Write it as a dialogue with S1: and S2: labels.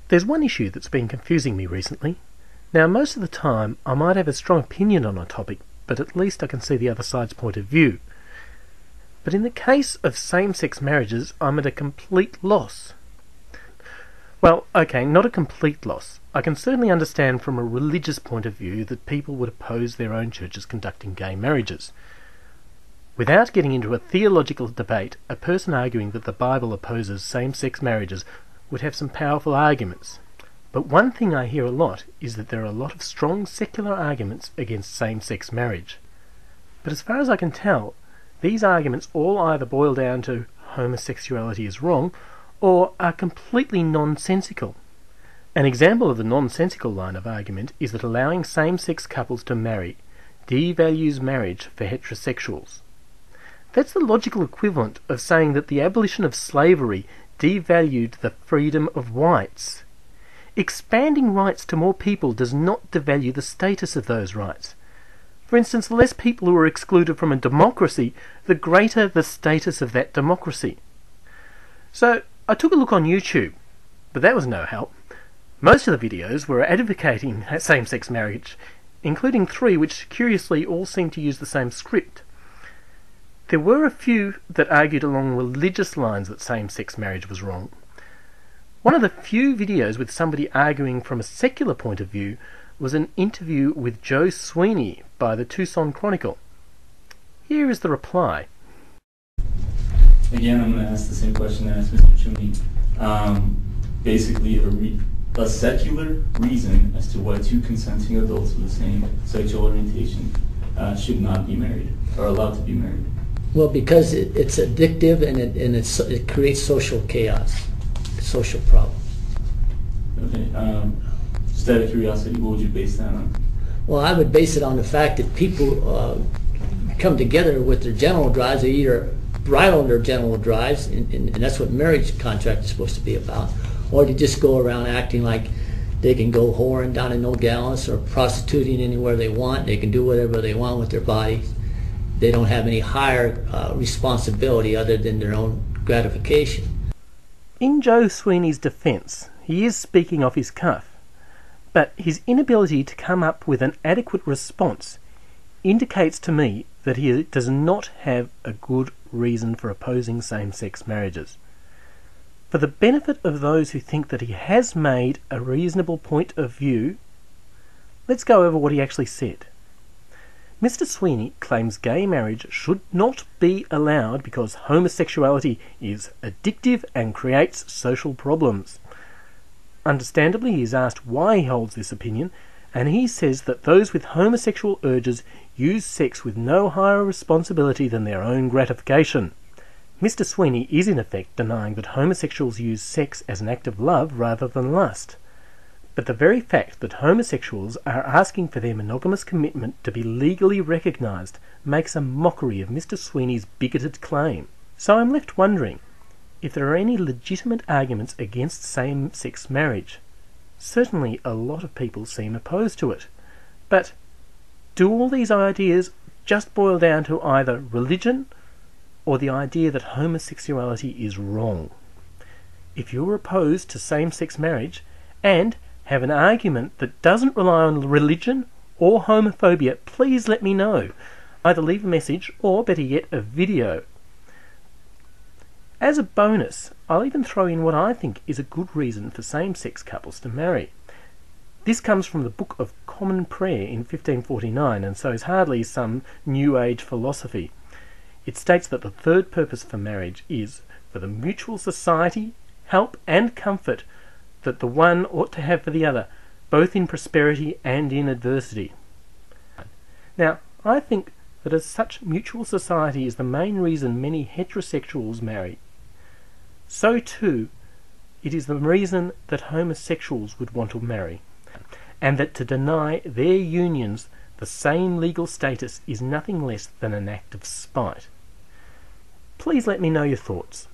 S1: There's one issue that's been confusing me recently. Now, most of the time I might have a strong opinion on a topic, but at least I can see the other side's point of view. But in the case of same-sex marriages, I'm at a complete loss. Well, okay, not a complete loss. I can certainly understand from a religious point of view that people would oppose their own churches conducting gay marriages. Without getting into a theological debate, a person arguing that the Bible opposes same-sex marriages would have some powerful arguments. But one thing I hear a lot is that there are a lot of strong secular arguments against same-sex marriage. But as far as I can tell, these arguments all either boil down to homosexuality is wrong, or are completely nonsensical. An example of the nonsensical line of argument is that allowing same-sex couples to marry devalues marriage for heterosexuals. That's the logical equivalent of saying that the abolition of slavery devalued the freedom of whites. Expanding rights to more people does not devalue the status of those rights. For instance, the less people who are excluded from a democracy, the greater the status of that democracy. So, I took a look on YouTube, but that was no help. Most of the videos were advocating same-sex marriage, including 3 which curiously all seemed to use the same script. There were a few that argued along religious lines that same-sex marriage was wrong. One of the few videos with somebody arguing from a secular point of view was an interview with Joe Sweeney by the Tucson Chronicle. Here is the reply.
S2: Again, I'm going to ask the same question I asked Mr. Chuni. Basically, a secular reason as to why 2 consenting adults with the same sexual orientation should not be married, or allowed to be married.
S3: Well, because it's addictive and it creates social chaos, social problems.
S2: Okay. Just out of curiosity, what would you base that on?
S3: Well, I would base it on the fact that people come together with their genital drives. They either bridle their genital drives, and that's what marriage contract is supposed to be about, or they just go around acting like they can go whoring down in Nogales or prostituting anywhere they want. They can do whatever they want with their bodies. They don't have any higher responsibility other than their own gratification.
S1: In Joe Sweeney's defence, he is speaking off his cuff, but his inability to come up with an adequate response indicates to me that he does not have a good reason for opposing same-sex marriages. For the benefit of those who think that he has made a reasonable point of view, let's go over what he actually said. Mr. Sweeney claims gay marriage should not be allowed because homosexuality is addictive and creates social problems. Understandably, he is asked why he holds this opinion, and he says that those with homosexual urges use sex with no higher responsibility than their own gratification. Mr. Sweeney is in effect denying that homosexuals use sex as an act of love rather than lust. But the very fact that homosexuals are asking for their monogamous commitment to be legally recognised makes a mockery of Mr. Sweeney's bigoted claim. So I'm left wondering if there are any legitimate arguments against same-sex marriage. Certainly a lot of people seem opposed to it. But do all these ideas just boil down to either religion or the idea that homosexuality is wrong? If you're opposed to same-sex marriage and have an argument that doesn't rely on religion or homophobia, please let me know. Either leave a message or, better yet, a video. As a bonus, I'll even throw in what I think is a good reason for same-sex couples to marry. This comes from the Book of Common Prayer in 1549, and so is hardly some New Age philosophy. It states that the third purpose for marriage is for the mutual society, help and comfort that the one ought to have for the other, both in prosperity and in adversity. Now, I think that as such mutual society is the main reason many heterosexuals marry. So too, it is the reason that homosexuals would want to marry, and that to deny their unions the same legal status is nothing less than an act of spite. Please let me know your thoughts.